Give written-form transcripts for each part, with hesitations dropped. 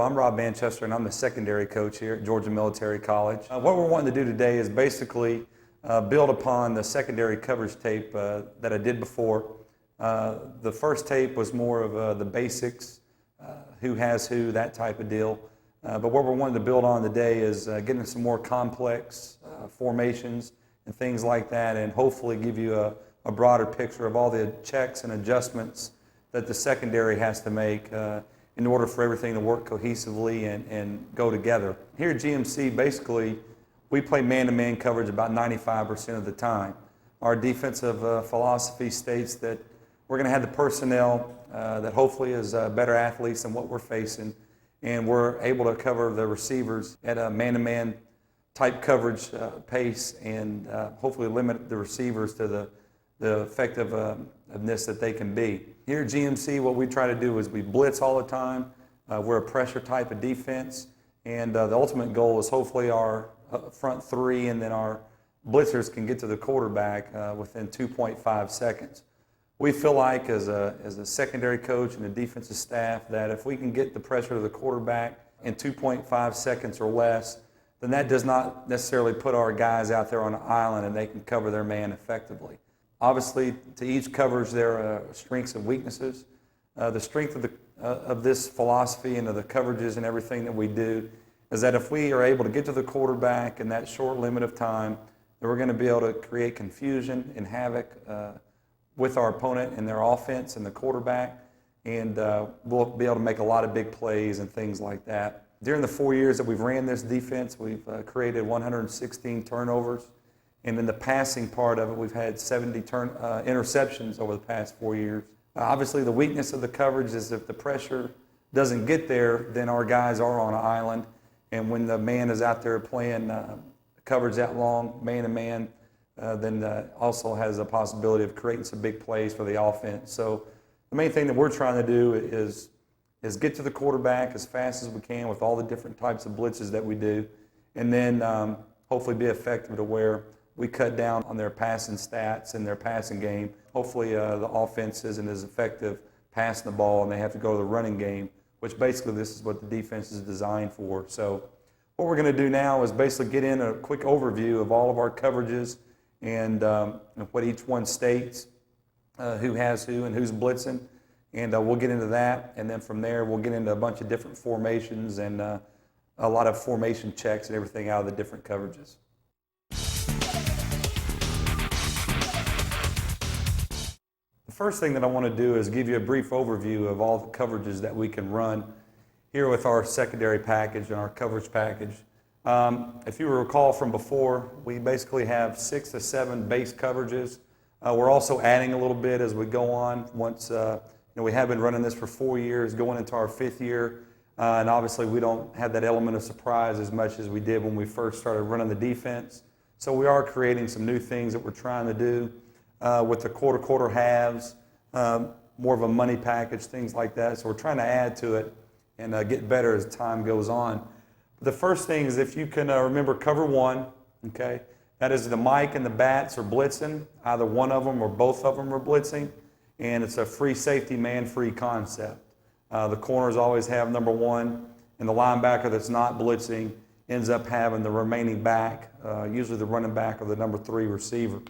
I'm Rob Manchester, and I'm the secondary coach here at Georgia Military College. What we're wanting to do today is basically build upon the secondary coverage tape that I did before. The first tape was more of the basics, who has who, that type of deal. But what we're wanting to build on today is getting some more complex formations and things like that, and hopefully give you a broader picture of all the checks and adjustments that the secondary has to make in order for everything to work cohesively and go together. Here at GMC, basically, we play man-to-man coverage about 95% of the time. Our defensive philosophy states that we're going to have the personnel that hopefully is better athletes than what we're facing, and we're able to cover the receivers at a man-to-man type coverage pace, and hopefully limit the receivers to the effectiveness that they can be. Here at GMC, what we try to do is we blitz all the time. We're a pressure type of defense, and the ultimate goal is hopefully our front three and then our blitzers can get to the quarterback within 2.5 seconds. We feel like as a secondary coach and the defensive staff that if we can get the pressure to the quarterback in 2.5 seconds or less, then that does not necessarily put our guys out there on an island and they can cover their man effectively. Obviously, to each coverage there are strengths and weaknesses. The strength of this philosophy and of the coverages and everything that we do is that if we are able to get to the quarterback in that short limit of time, then we're going to be able to create confusion and havoc with our opponent and their offense and the quarterback, and we'll be able to make a lot of big plays and things like that. During the 4 years that we've ran this defense, we've created 116 turnovers. And in the passing part of it, we've had 70 interceptions over the past 4 years. Obviously, the weakness of the coverage is if the pressure doesn't get there, then our guys are on an island. And when the man is out there playing coverage that long, man-to-man, then also has a possibility of creating some big plays for the offense. So the main thing that we're trying to do is get to the quarterback as fast as we can with all the different types of blitzes that we do, and then hopefully be effective to where we cut down on their passing stats and their passing game. Hopefully the offense isn't as effective passing the ball and they have to go to the running game, which basically this is what the defense is designed for. So what we're going to do now is basically get in a quick overview of all of our coverages and what each one states, who has who and who's blitzing, and we'll get into that, and then from there we'll get into a bunch of different formations and a lot of formation checks and everything out of the different coverages. The first thing that I want to do is give you a brief overview of all the coverages that we can run here with our secondary package and our coverage package. If you recall from before, we basically have 6 to 7 base coverages. We're also adding a little bit as we go on. Once we have been running this for 4 years, going into our 5th year, and obviously we don't have that element of surprise as much as we did when we first started running the defense. So we are creating some new things that we're trying to do with the quarter halves, more of a money package, things like that. So we're trying to add to it and get better as time goes on. The first thing is if you can remember cover one, okay? That is the Mike and the bats are blitzing. Either one of them or both of them are blitzing. And it's a free safety, man-free concept. The corners always have number one, and the linebacker that's not blitzing ends up having the remaining back, usually the running back or the number 3 receiver.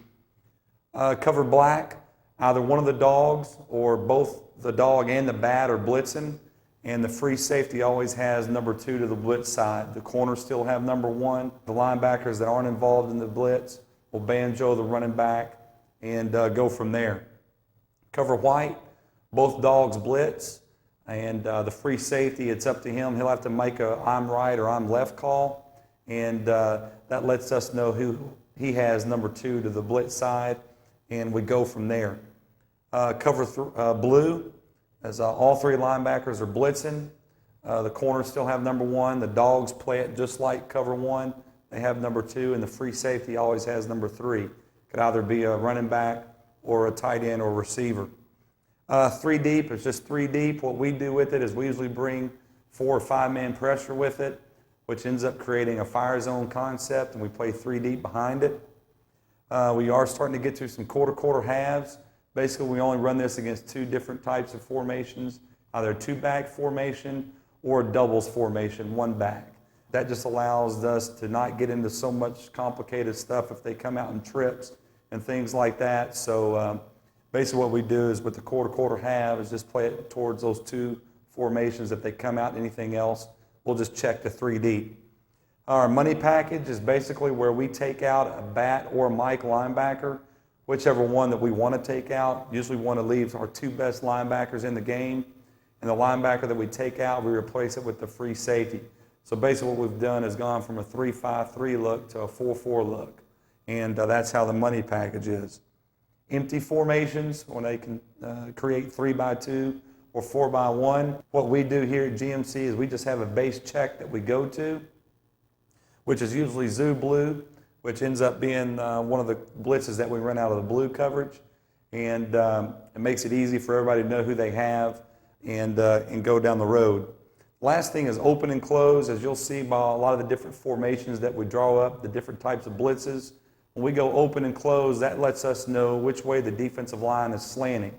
Cover black, either one of the dogs or both the dog and the bat are blitzing, and the free safety always has number 2 to the blitz side. The corners still have number 1. The linebackers that aren't involved in the blitz will banjo the running back and go from there. Cover white, both dogs blitz, and the free safety, it's up to him. He'll have to make a I'm right or I'm left call, and that lets us know who he has number 2 to the blitz side, and we go from there. Cover blue, as all 3 linebackers are blitzing. The corners still have number 1. The dogs play it just like cover 1. They have number 2, and the free safety always has number 3. Could either be a running back or a tight end or receiver. 3 deep is just 3 deep. What we do with it is we usually bring 4 or 5 man pressure with it, which ends up creating a fire zone concept, and we play 3 deep behind it. We are starting to get to some quarter halves. Basically, we only run this against 2 different types of formations, either a 2-back formation or a doubles formation, one back. That just allows us to not get into so much complicated stuff if they come out in trips and things like that. So basically what we do is with the quarter half is just play it towards those two formations. If they come out anything else, we'll just check the 3D. Our money package is basically where we take out a bat or a Mike linebacker, whichever one that we want to take out. Usually we want to leave our two best linebackers in the game, and the linebacker that we take out, we replace it with the free safety. So basically what we've done is gone from a 3-5-3 look to a 4-4 look, and that's how the money package is. Empty formations, when they can create 3-by-2 or 4-by-1, what we do here at GMC is we just have a base check that we go to, which is usually zoo blue, which ends up being one of the blitzes that we run out of the blue coverage. And it makes it easy for everybody to know who they have and go down the road. Last thing is open and close. As you'll see by a lot of the different formations that we draw up, the different types of blitzes, when we go open and close, that lets us know which way the defensive line is slanting.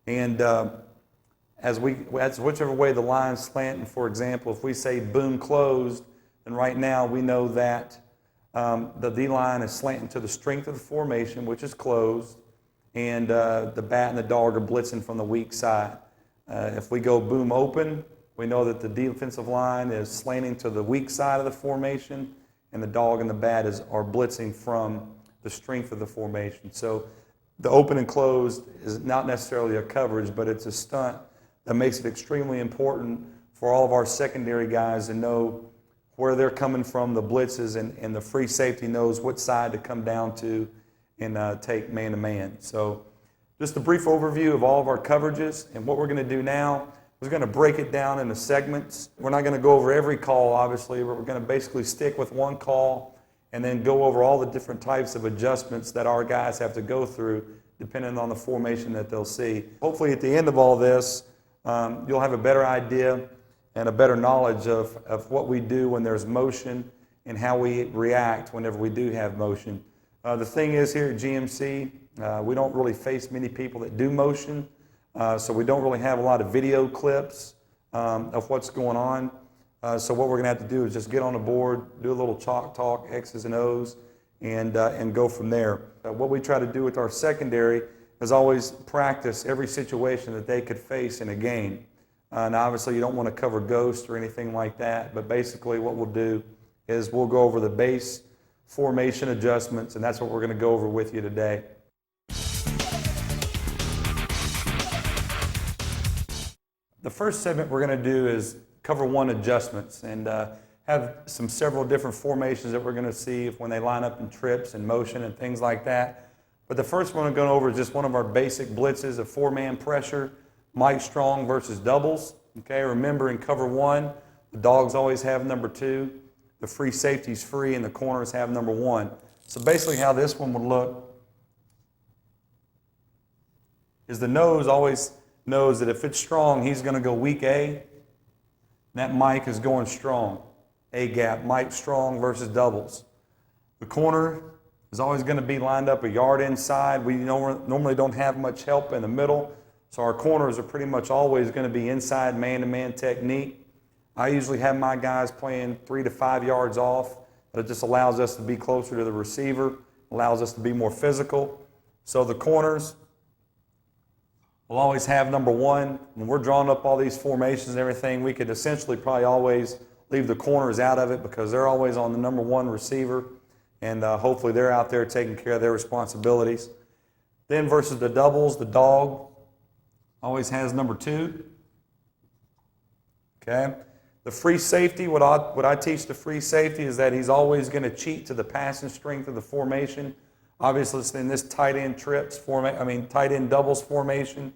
And as whichever way the line's slanting, for example, if we say boom closed, and right now we know that the D-line is slanting to the strength of the formation, which is closed, and the bat and the dog are blitzing from the weak side. If we go boom open, we know that the defensive line is slanting to the weak side of the formation, and the dog and the bat are blitzing from the strength of the formation. So the open and closed is not necessarily a coverage, but it's a stunt that makes it extremely important for all of our secondary guys to know where they're coming from, the blitzes, and the free safety knows what side to come down to and take man-to-man. So just a brief overview of all of our coverages, and what we're going to do now is we're going to break it down into segments. We're not going to go over every call, obviously, but we're going to basically stick with one call and then go over all the different types of adjustments that our guys have to go through depending on the formation that they'll see. Hopefully at the end of all this, you'll have a better idea and a better knowledge of what we do when there's motion and how we react whenever we do have motion. The thing is here at GMC, we don't really face many people that do motion, so we don't really have a lot of video clips of what's going on. So what we're going to have to do is just get on the board, do a little chalk talk, X's and O's, and go from there. What we try to do with our secondary is always practice every situation that they could face in a game. And obviously you don't want to cover ghosts or anything like that, but basically what we'll do is we'll go over the base formation adjustments, and that's what we're going to go over with you today. The first segment we're going to do is cover one adjustments, and have several different formations that we're going to see when they line up in trips and motion and things like that. But the first one we're going over is just one of our basic blitzes, a four-man pressure, Mike Strong versus doubles. Okay, remember in cover one, the dogs always have number 2, the free safety's free, and the corners have number 1. So basically how this one would look is the nose always knows that if it's strong, he's going to go weak A, and that Mike is going strong. A gap, Mike Strong versus doubles. The corner is always going to be lined up a yard inside. We normally don't have much help in the middle, so our corners are pretty much always going to be inside man-to-man technique. I usually have my guys playing 3 to 5 yards off, but it just allows us to be closer to the receiver, allows us to be more physical. So the corners will always have number 1. When we're drawing up all these formations and everything, we could essentially probably always leave the corners out of it because they're always on the number 1 receiver, and hopefully they're out there taking care of their responsibilities. Then versus the doubles, the dog always has number 2. Okay. The free safety, what I teach the free safety is that he's always going to cheat to the passing strength of the formation. Obviously, in this tight end tight end doubles formation,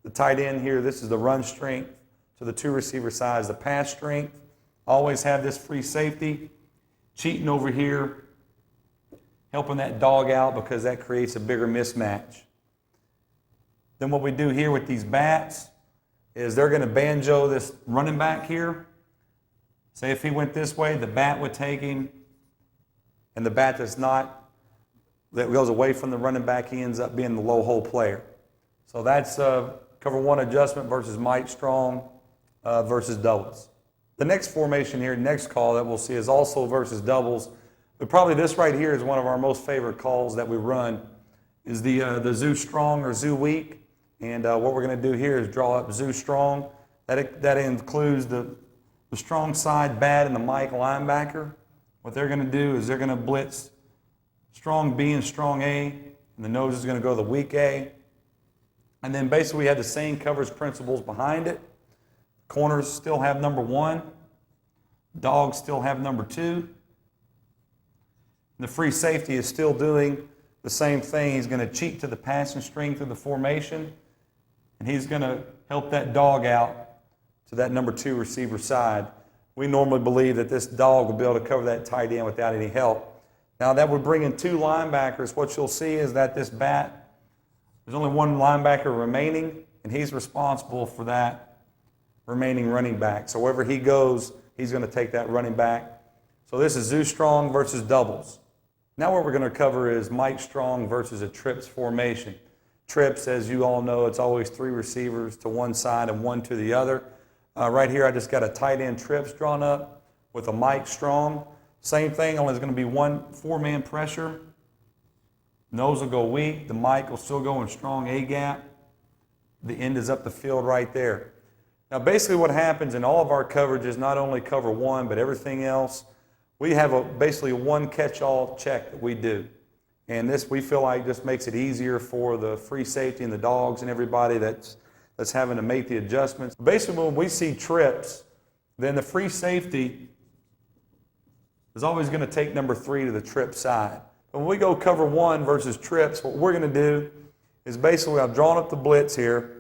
the tight end here, this is the run strength to the 2 receiver sides. The pass strength, always have this free safety cheating over here, helping that dog out because that creates a bigger mismatch. Then what we do here with these bats is they're going to banjo this running back here. Say if he went this way, the bat would take him, and the bat that goes away from the running back, he ends up being the low hole player. So that's cover 1 adjustment versus Mike Strong versus doubles. The next formation here, next call that we'll see is also versus doubles. But probably this right here is one of our most favorite calls that we run, is the zoo strong or zoo weak. And what we're going to do here is draw up zoo strong. That includes the strong side bat and the Mike linebacker. What they're going to do is they're going to blitz strong B and strong A, and the nose is going to go to the weak A. And then basically we have the same coverage principles behind it. Corners still have number 1. Dogs still have number 2. And the free safety is still doing the same thing. He's going to cheat to the passing strength of the formation, and he's going to help that dog out to that number 2 receiver side. We normally believe that this dog will be able to cover that tight end without any help. Now that would bring in 2 linebackers. What you'll see is that this bat, there's only 1 linebacker remaining, and he's responsible for that remaining running back. So wherever he goes, he's going to take that running back. So this is zoo strong versus doubles. Now what we're going to cover is Mike strong versus a trips formation. Trips, as you all know, it's always 3 receivers to one side and 1 to the other. Right here I just got a tight end trips drawn up with a Mike strong. Same thing, only there's going to be 1 4-man pressure. Nose will go weak. The Mike will still go in strong A gap. The end is up the field right there. Now basically what happens in all of our coverages, not only cover 1, but everything else, we have basically one catch-all check that we do. And this we feel like just makes it easier for the free safety and the dogs and everybody that's having to make the adjustments. Basically when we see trips, then the free safety is always going to take number 3 to the trip side. But when we go cover 1 versus trips, what we're going to do is basically I've drawn up the blitz here.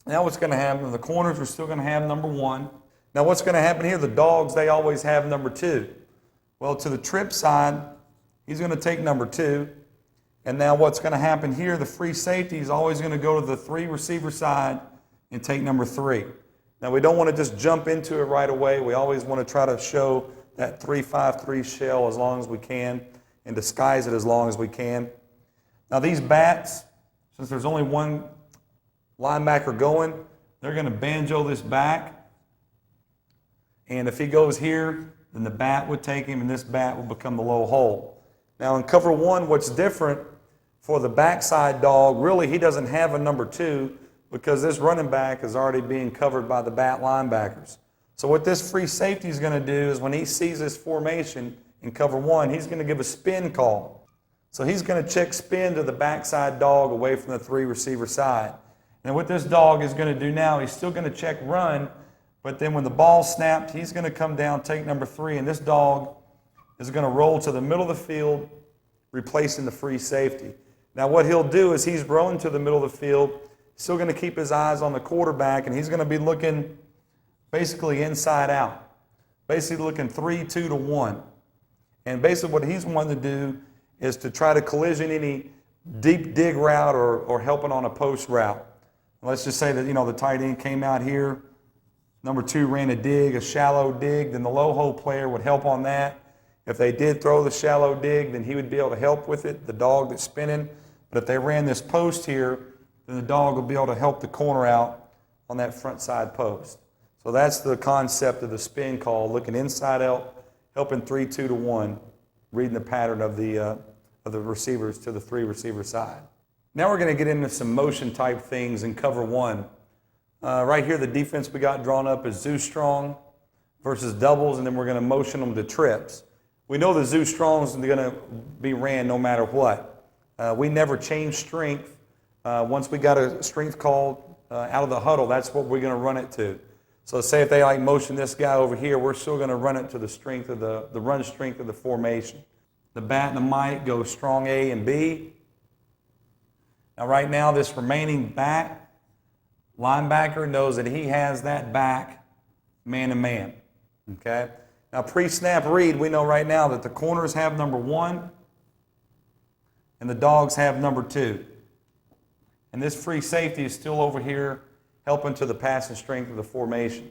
Now what's going to happen, the corners are still going to have number 1. Now what's going to happen here, the dogs, they always have number 2. Well, to the trip side, he's going to take number 2. And now what's going to happen here, the free safety is always going to go to the 3 receiver side and take number 3. Now we don't want to just jump into it right away. We always want to try to show that 3-5-3 shell as long as we can and disguise it as long as we can. Now these bats, since there's only 1 linebacker going, they're going to banjo this back. And if he goes here, then the bat would take him and this bat will become the low hole. Now in cover 1, what's different for the backside dog, really he doesn't have a number 2 because this running back is already being covered by the bat linebackers. So what this free safety is going to do is when he sees this formation in cover 1, he's going to give a spin call. So he's going to check spin to the backside dog away from the 3 receiver side. And what this dog is going to do now, he's still going to check run, but then when the ball snapped, he's going to come down, take number 3, and this dog is going to roll to the middle of the field, replacing the free safety. Now what he'll do is he's rolling to the middle of the field, still going to keep his eyes on the quarterback, and he's going to be looking basically inside out, basically looking 3-2-1. And basically what he's wanting to do is to try to collision any deep dig route or helping on a post route. Let's just say that, the tight end came out here, number 2 ran a dig, a shallow dig, then the low hole player would help on that. If they did throw the shallow dig, then he would be able to help with it, the dog that's spinning. But if they ran this post here, then the dog will be able to help the corner out on that front side post. So that's the concept of the spin call, looking inside out, helping 3-2-1, reading the pattern of the receivers to the 3 receiver side. Now we're going to get into some motion type things in cover 1. Right here the defense we got drawn up is zoo strong versus doubles, and then we're going to motion them to trips. We know the zoo strong is going to be ran no matter what. We never change strength. Once we got a strength called out of the huddle, that's what we're going to run it to. So say if they motion this guy over here, we're still going to run it to the strength of the run strength of the formation. The bat and the Mike go strong A and B. Now right now this remaining back linebacker knows that he has that back man to man. Okay? Now pre-snap read, we know right now that the corners have number 1 and the dogs have number 2. And this free safety is still over here helping to the passing strength of the formation.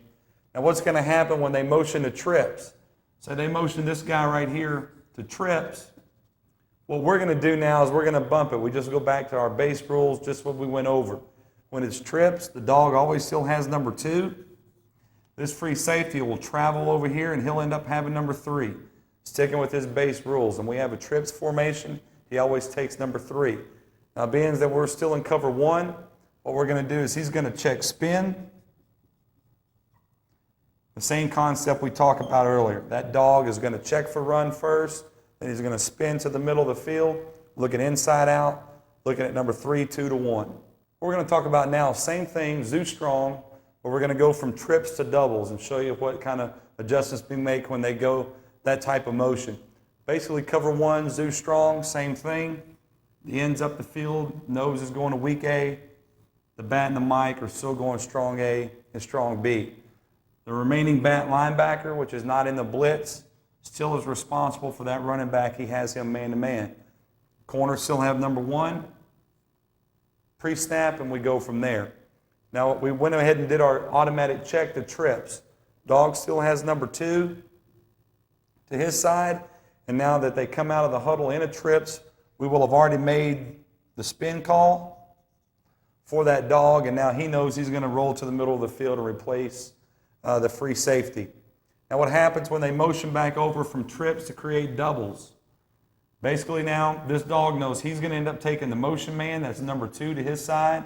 Now what's going to happen when they motion to trips? So they motion this guy right here to trips. What we're going to do now is we're going to bump it. We just go back to our base rules, just what we went over. When it's trips, the dog always still has number 2. This free safety will travel over here and he'll end up having number 3, sticking with his base rules. And we have a trips formation. He always takes number 3. Now, being that we're still in cover 1, what we're going to do is he's going to check spin. The same concept we talked about earlier. That dog is going to check for run first, then he's going to spin to the middle of the field, looking inside out, looking at number 3, 2 to 1. What we're going to talk about now, same thing, zoo strong, but we're going to go from trips to doubles and show you what kind of adjustments we make when they go that type of motion. Basically, cover 1, zoo strong, same thing. The ends up the field, nose is going to weak A. The bat and the mic are still going strong A and strong B. The remaining bat linebacker, which is not in the blitz, still is responsible for that running back. He has him man-to-man. Corners still have number 1, pre-snap, and we go from there. Now, we went ahead and did our automatic check to trips. Dog still has number 2 to his side, and now that they come out of the huddle in a trips, we will have already made the spin call for that dog, and now he knows he's going to roll to the middle of the field and replace the free safety. Now, what happens when they motion back over from trips to create doubles? Basically now, this dog knows he's going to end up taking the motion man, that's number 2 to his side.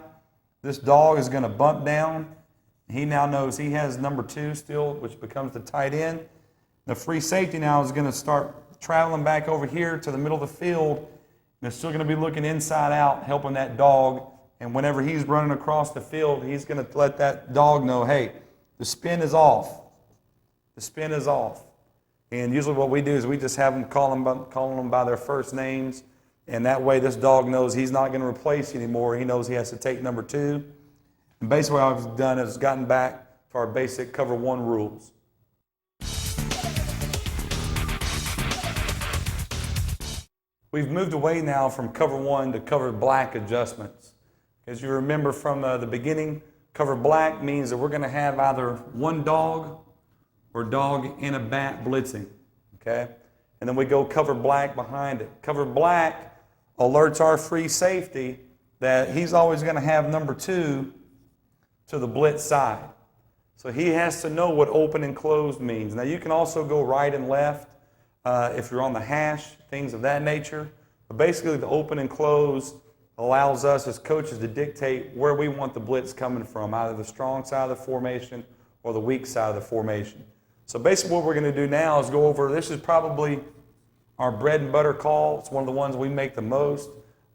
This dog is going to bump down. He now knows he has number 2 still, which becomes the tight end. The free safety now is going to start traveling back over here to the middle of the field. And they're still going to be looking inside out, helping that dog. And whenever he's running across the field, he's going to let that dog know, hey, the spin is off. The spin is off. And usually what we do is we just have them calling them by their first names. And that way this dog knows he's not going to replace you anymore. He knows he has to take number 2. And basically what I've done is gotten back to our basic cover 1 rules. We've moved away now from cover 1 to cover black adjustments. As you remember from the beginning, cover black means that we're going to have either one dog or dog and a bat blitzing. Okay? And then we go cover black behind it. Cover black alerts our free safety that he's always going to have number 2 to the blitz side. So he has to know what open and closed means. Now you can also go right and left if you're on the hash, things of that nature. But basically the open and close allows us as coaches to dictate where we want the blitz coming from, either the strong side of the formation or the weak side of the formation. So basically what we're going to do now is go over, this is probably our bread and butter call. It's one of the ones we make the most.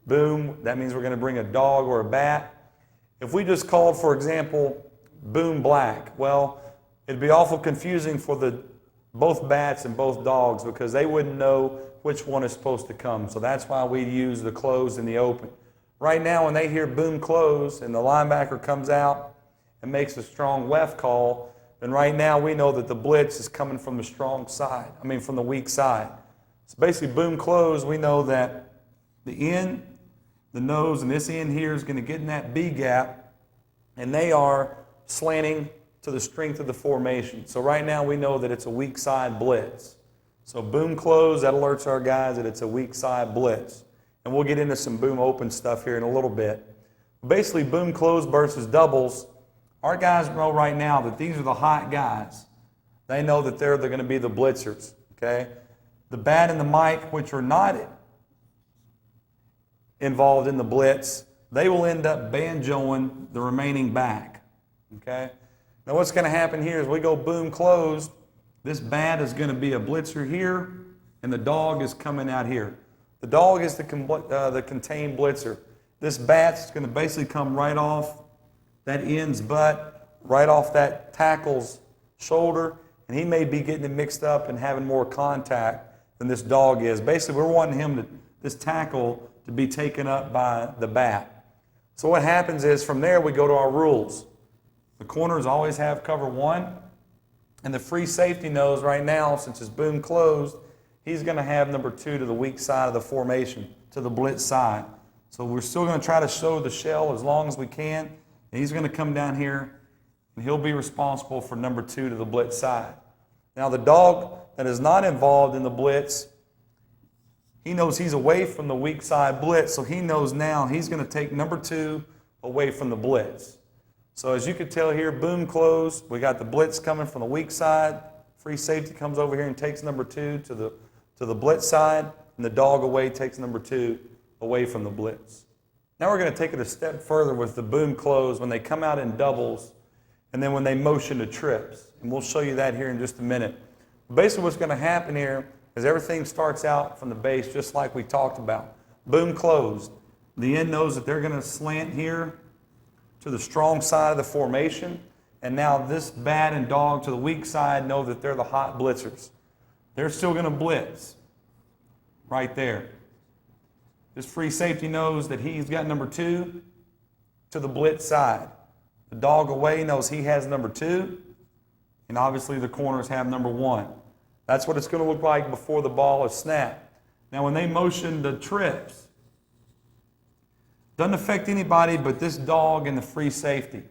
Boom, that means we're going to bring a dog or a bat. If we just called, for example, boom black, well, it'd be awful confusing for both bats and both dogs because they wouldn't know which one is supposed to come. So that's why we use the closed and the open. Right now when they hear boom close and the linebacker comes out and makes a strong left call, then right now we know that the blitz is coming from the strong side, from the weak side. So basically boom close, we know that the end, the nose, and this end here is going to get in that B gap, and they are slanting to the strength of the formation. So right now we know that it's a weak side blitz. So boom close, that alerts our guys that it's a weak side blitz. And we'll get into some boom open stuff here in a little bit. Basically boom close versus doubles, our guys know right now that these are the hot guys. They know that they're going to be the blitzers, okay? The bat and the mic, which are not involved in the blitz, they will end up banjoing the remaining back, okay? Now what's going to happen here is we go boom closed. This bat is going to be a blitzer here, and the dog is coming out here. The dog is the contained blitzer. This bat's going to basically come right off that end's butt, right off that tackle's shoulder, and he may be getting it mixed up and having more contact than this dog is. Basically, we're wanting this tackle to be taken up by the bat. So what happens is from there we go to our rules. The corners always have cover 1, and the free safety knows right now, since it's boom closed, he's going to have number 2 to the weak side of the formation, to the blitz side. So we're still going to try to show the shell as long as we can, and he's going to come down here, and he'll be responsible for number 2 to the blitz side. Now the dog that is not involved in the blitz, he knows he's away from the weak side blitz, so he knows now he's going to take number 2 away from the blitz. So as you can tell here, boom close. We got the blitz coming from the weak side. Free safety comes over here and takes number 2 to the blitz side, and the dog away takes number 2 away from the blitz. Now we're going to take it a step further with the boom close when they come out in doubles, and then when they motion to trips. And we'll show you that here in just a minute. Basically what's going to happen here is everything starts out from the base just like we talked about. Boom closed. The end knows that they're going to slant here to the strong side of the formation. And now this bat and dog to the weak side know that they're the hot blitzers. They're still going to blitz right there. This free safety knows that he's got number 2 to the blitz side. The dog away knows he has number 2. And obviously the corners have number 1. That's what it's going to look like before the ball is snapped. Now when they motion the trips, doesn't affect anybody but this dog and the free safety.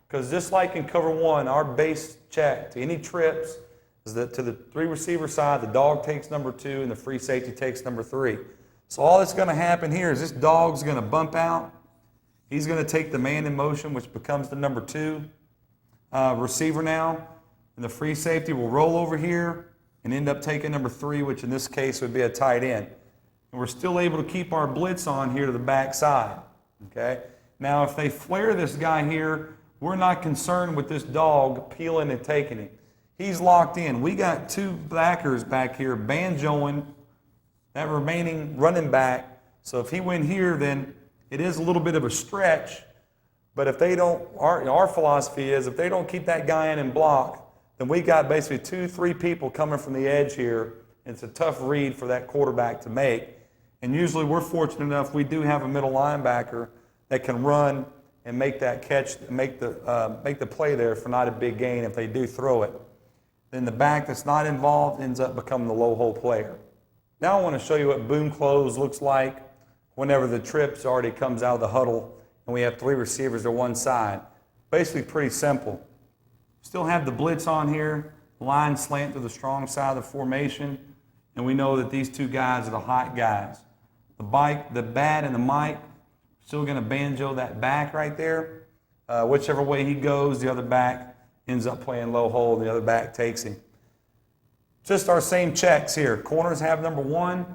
Because just like in cover 1, our base check to any trips is that to the 3 receiver side, the dog takes number 2 and the free safety takes number 3. So all that's going to happen here is this dog's going to bump out. He's going to take the man in motion, which becomes the number 2 receiver now. And the free safety will roll over here and end up taking number 3, which in this case would be a tight end. And we're still able to keep our blitz on here to the back side. Okay? Now if they flare this guy here, we're not concerned with this dog peeling and taking him. He's locked in. We got 2 backers back here banjoing that remaining running back. So if he went here, then it is a little bit of a stretch. But if they don't, our philosophy is if they don't keep that guy in and block, then we got basically 2-3 people coming from the edge here. It's a tough read for that quarterback to make. And usually we're fortunate enough we do have a middle linebacker that can run and make that catch, make the play there for not a big gain if they do throw it. Then the back that's not involved ends up becoming the low hole player. Now I want to show you what boom close looks like whenever the trips already comes out of the huddle and we have 3 receivers to one side. Basically pretty simple. Still have the blitz on here, line slant to the strong side of the formation, and we know that these 2 guys are the hot guys. The bat and the mic still going to banjo that back right there. Whichever way he goes, the other back ends up playing low hole, the other back takes him. Just our same checks here. Corners have number 1.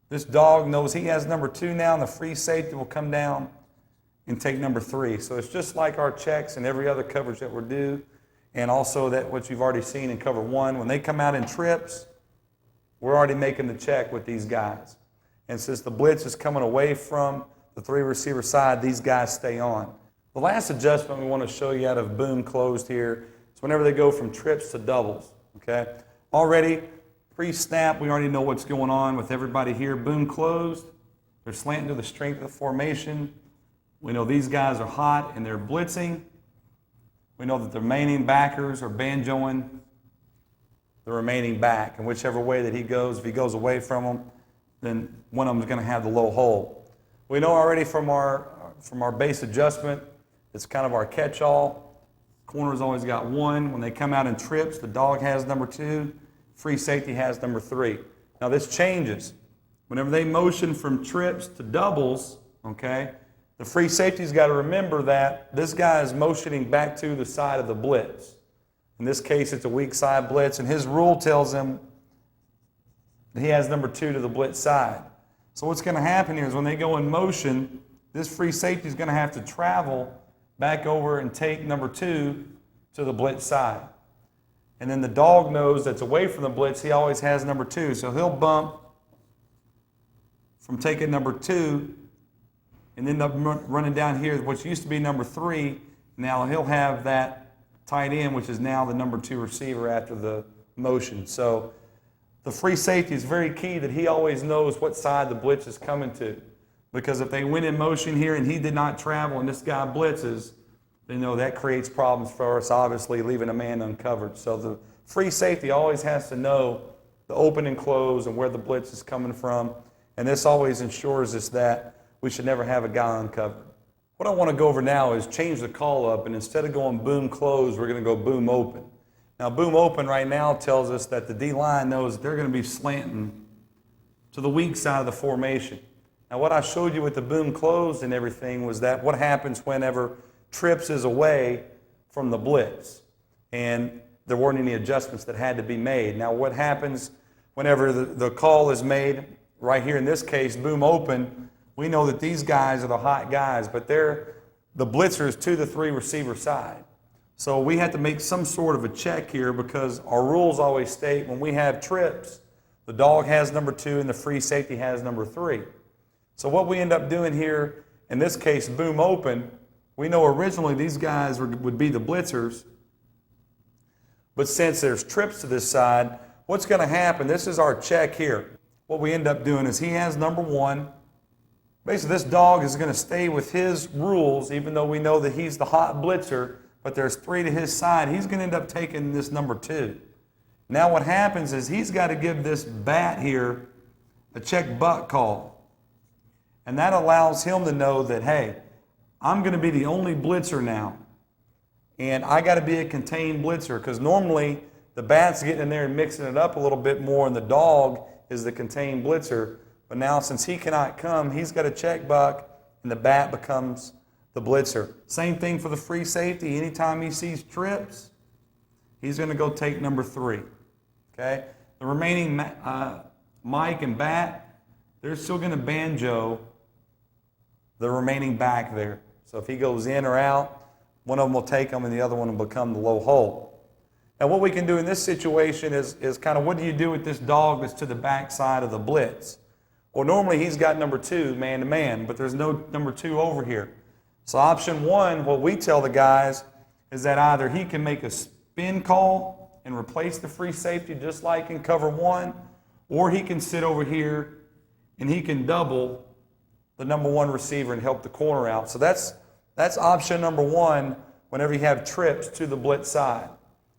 This dog knows he has number 2 now, and the free safety will come down and take number 3. So it's just like our checks and every other coverage that we're due, and also that what you've already seen in cover 1. When they come out in trips, we're already making the check with these guys. And since the blitz is coming away from the 3 receiver side, these guys stay on. The last adjustment we want to show you out of boom closed here is whenever they go from trips to doubles. Okay? Already, pre-snap, we already know what's going on with everybody here. Boom closed. They're slanting to the strength of the formation. We know these guys are hot and they're blitzing. We know that the remaining backers are banjoing the remaining back. And whichever way that he goes, if he goes away from them, then one of them is going to have the low hole. We know already from our base adjustment, it's kind of our catch-all. Corner's always got 1. When they come out in trips, the dog has number 2. Free safety has number 3. Now this changes. Whenever they motion from trips to doubles, okay, the free safety's got to remember that this guy is motioning back to the side of the blitz. In this case, it's a weak side blitz, and his rule tells him that he has number 2 to the blitz side. So what's going to happen here is when they go in motion, this free safety is going to have to travel back over and take number 2 to the blitz side. And then the dog knows that's away from the blitz, he always has number 2. So he'll bump from taking number 2 and end up running down here, which used to be number 3. Now he'll have that tight end, which is now the number 2 receiver after the motion. So the free safety is very key that he always knows what side the blitz is coming to. Because if they went in motion here and he did not travel and this guy blitzes, they know that creates problems for us, obviously, leaving a man uncovered. So the free safety always has to know the open and close and where the blitz is coming from. And this always ensures us that we should never have a guy uncovered. What I want to go over now is change the call up, and instead of going boom close, we're going to go boom open. Now, boom open right now tells us that the D-line knows they're going to be slanting to the weak side of the formation. Now, what I showed you with the boom closed and everything was that what happens whenever trips is away from the blitz. And there weren't any adjustments that had to be made. Now what happens whenever the call is made, right here in this case, boom open, we know that these guys are the hot guys, but they're the blitzers to the 3 receiver side. So we have to make some sort of a check here because our rules always state when we have trips, the dog has number 2 and the free safety has number 3. So what we end up doing here, in this case, boom open, we know originally these guys would be the blitzers, but since there's trips to this side, what's going to happen, this is our check here. What we end up doing is he has number 1. Basically, this dog is going to stay with his rules, even though we know that he's the hot blitzer, but there's 3 to his side. He's going to end up taking this number 2. Now what happens is he's got to give this bat here a check buck call. And that allows him to know that, hey, I'm going to be the only blitzer now. And I got to be a contained blitzer because normally the bat's getting in there and mixing it up a little bit more and the dog is the contained blitzer. But now since he cannot come, he's got a check buck and the bat becomes the blitzer. Same thing for the free safety. Anytime he sees trips, he's going to go take number 3. Okay? The remaining Mike and bat, they're still going to banjo the remaining back there. So if he goes in or out, one of them will take him and the other one will become the low hole. Now what we can do in this situation is kind of what do you do with this dog that's to the back side of the blitz? Well, normally he's got number 2 man to man, but there's no number 2 over here. So option 1, what we tell the guys is that either he can make a spin call and replace the free safety just like in cover 1, or he can sit over here and he can double the number 1 receiver and help the corner out. So that's option number 1 whenever you have trips to the blitz side.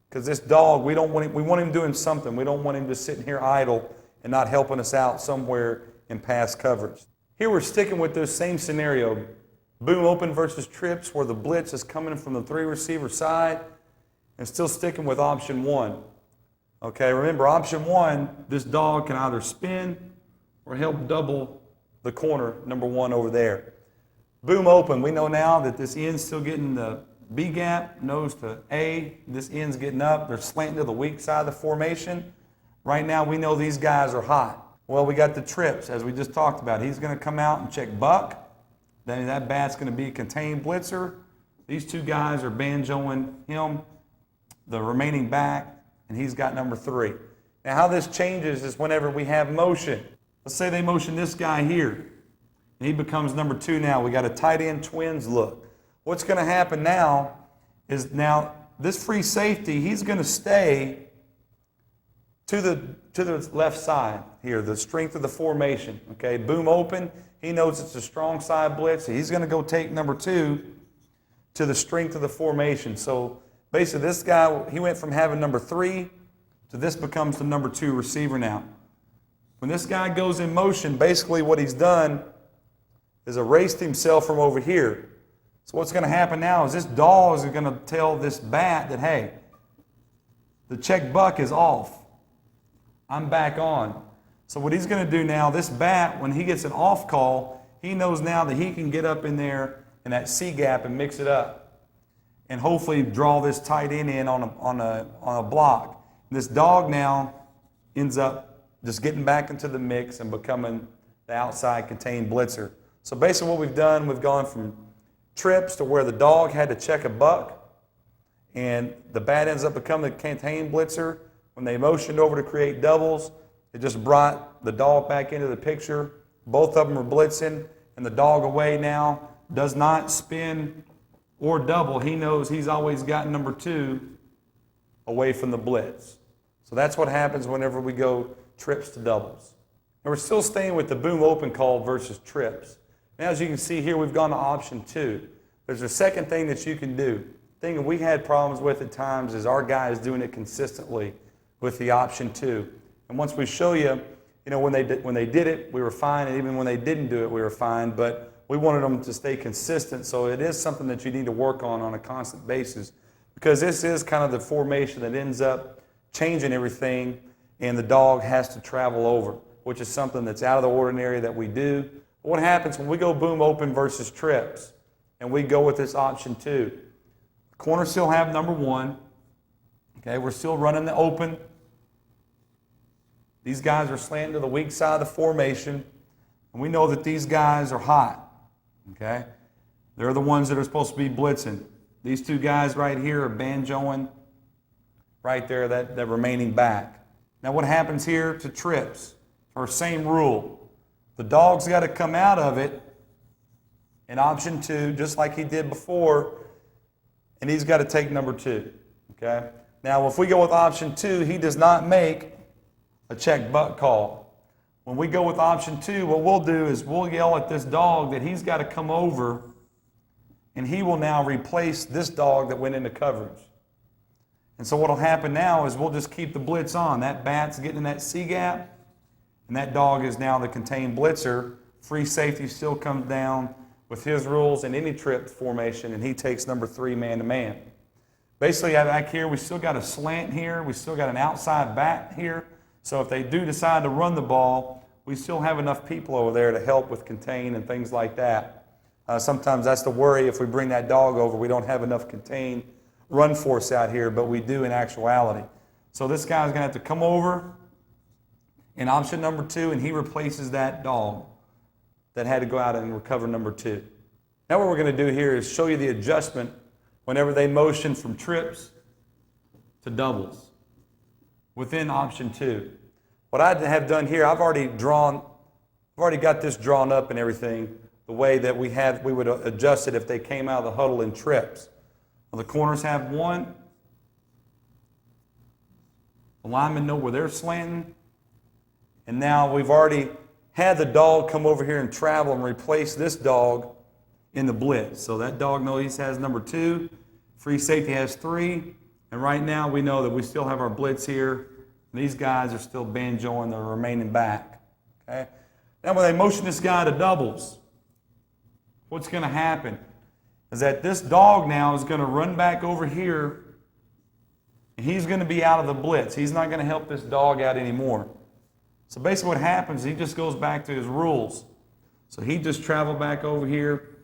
Because this dog, we want him doing something. We don't want him just sitting here idle and not helping us out somewhere in pass coverage. Here we're sticking with this same scenario. Boom open versus trips where the blitz is coming from the 3 receiver side and still sticking with option 1. Okay, remember option 1, this dog can either spin or help double the corner, number 1 over there. Boom open, we know now that this end's still getting the B gap, nose to A. This end's getting up. They're slanting to the weak side of the formation. Right now we know these guys are hot. Well, we got the trips, as we just talked about. He's going to come out and check buck. Then that bat's going to be a contained blitzer. These 2 guys are banjoing him, the remaining back, and he's got number 3. Now how this changes is whenever we have motion. Let's say they motion this guy here, and he becomes number 2 now. We got a tight end twins look. What's going to happen now is now this free safety, he's going to stay to the left side here, the strength of the formation. Okay, boom open. He knows it's a strong side blitz. So he's going to go take number 2 to the strength of the formation. So basically this guy, he went from having number 3 to this becomes the number 2 receiver now. When this guy goes in motion, basically what he's done is erased himself from over here. So what's going to happen now is this dog is going to tell this bat that, hey, the check buck is off. I'm back on. So what he's going to do now, this bat, when he gets an off call, he knows now that he can get up in there in that C gap and mix it up and hopefully draw this tight end in on a block. And this dog now ends up just getting back into the mix and becoming the outside contained blitzer. So basically what we've done, we've gone from trips to where the dog had to check a buck and the bat ends up becoming the contained blitzer. When they motioned over to create doubles, it just brought the dog back into the picture. Both of them are blitzing and the dog away now does not spin or double. He knows he's always got number 2 away from the blitz. So that's what happens whenever we go trips to doubles. And we're still staying with the boom open call versus trips. Now, as you can see here, we've gone to option 2. There's a second thing that you can do. The thing that we had problems with at times is our guys doing it consistently with the option 2. And once we show you, when they did it, we were fine, and even when they didn't do it, we were fine. But we wanted them to stay consistent, so it is something that you need to work on a constant basis, because this is kind of the formation that ends up changing everything, and the dog has to travel over, which is something that's out of the ordinary that we do. What happens when we go boom open versus trips? and we go with this option 2. Corners still have number 1. Okay, we're still running the open. These guys are slanting to the weak side of the formation, and we know that these guys are hot. Okay, they're the ones that are supposed to be blitzing. These 2 guys right here are banjoing right there, that remaining back. Now what happens here to trips? Our same rule. The dog's got to come out of it in option 2, just like he did before, and he's got to take number 2. Okay? Now, if we go with option 2, he does not make a check butt call. When we go with option 2, what we'll do is we'll yell at this dog that he's got to come over, and he will now replace this dog that went into coverage. And so what will happen now is we'll just keep the blitz on. That bat's getting in that C gap, and that dog is now the contained blitzer. Free safety still comes down with his rules in any trip formation, and he takes number 3 man-to-man. Basically, back here, we still got a slant here. We still got an outside back here. So if they do decide to run the ball, we still have enough people over there to help with contain and things like that. Sometimes that's the worry. If we bring that dog over, we don't have enough contained run force out here, but we do in actuality. So this guy's going to have to come over in option number 2, and he replaces that dog that had to go out and recover number 2. Now what we're going to do here is show you the adjustment whenever they motion from trips to doubles within option 2. What I have done here, I've already got this drawn up and everything the way that we would adjust it if they came out of the huddle in trips. Well, the corners have 1. The linemen know where they're slanting. And now we've already had the dog come over here and travel and replace this dog in the blitz. So that dog knows he has number 2. Free safety has 3. And right now we know that we still have our blitz here. And these guys are still banjoing the remaining back. Okay? Now when they motion this guy to doubles, what's going to happen is that this dog now is going to run back over here, and he's going to be out of the blitz. He's not going to help this dog out anymore. So basically what happens, he just goes back to his rules. So he just traveled back over here,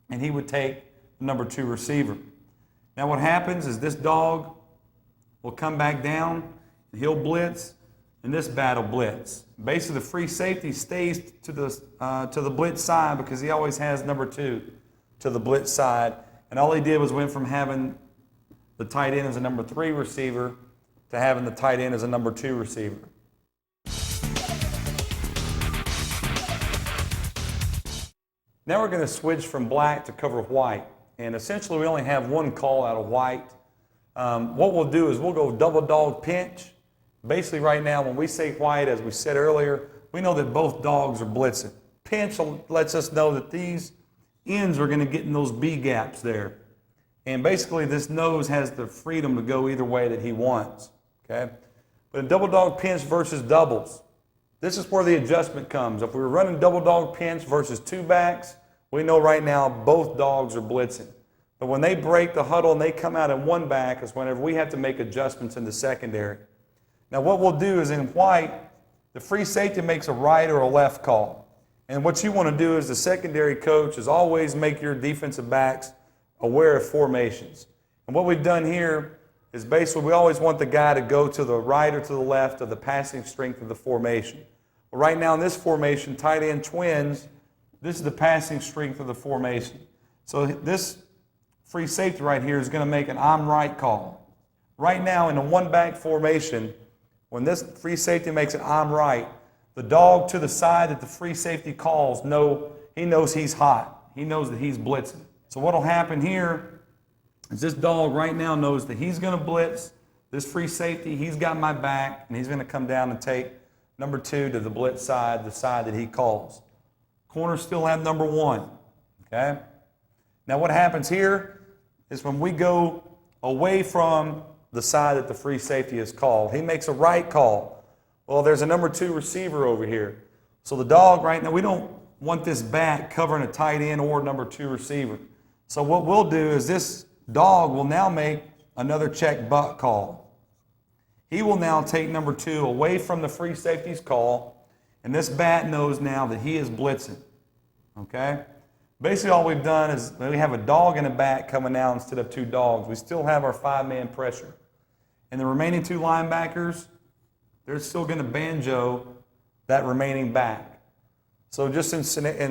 and he would take the number 2 receiver. Now what happens is this dog will come back down, and he'll blitz, and this bat will blitz. Basically the free safety stays to the blitz side because he always has number 2 to the blitz side. And all he did was went from having the tight end as a number 3 receiver to having the tight end as a number 2 receiver. Now we're going to switch from black to cover white. And essentially we only have 1 call out of white. What we'll do is we'll go double dog pinch. Basically right now when we say white, as we said earlier, we know that both dogs are blitzing. Pinch lets us know that these ends are going to get in those B gaps there. And basically this nose has the freedom to go either way that he wants. Okay? But in double dog pinch versus doubles, this is where the adjustment comes. If we were running double dog pinch versus 2 backs, we know right now both dogs are blitzing. But when they break the huddle and they come out in 1 back is whenever we have to make adjustments in the secondary. Now what we'll do is in white, the free safety makes a right or a left call. And what you want to do as the secondary coach is always make your defensive backs aware of formations. And what we've done here is basically we always want the guy to go to the right or to the left of the passing strength of the formation. Well, right now in this formation, tight end twins, this is the passing strength of the formation. So this free safety right here is going to make an I'm right call. Right now in a 1-back formation, when this free safety makes an I'm right, the dog to the side that the free safety calls, he knows he's hot. He knows that he's blitzing. So what will happen here is this dog right now knows that he's going to blitz. This free safety, he's got my back, and he's going to come down and take number 2 to the blitz side, the side that he calls. Corners still have number 1. Okay? Now what happens here is when we go away from the side that the free safety is called, he makes a right call. Well, there's a number 2 receiver over here. So the dog right now, we don't want this back covering a tight end or number 2 receiver. So what we'll do is this dog will now make another check butt call. He will now take number 2 away from the free safety's call, and this bat knows now that he is blitzing. Okay? Basically all we've done is we have a dog and a bat coming out instead of two dogs. We still have our 5-man pressure. And the remaining 2 linebackers, they're still going to banjo that remaining back. So just in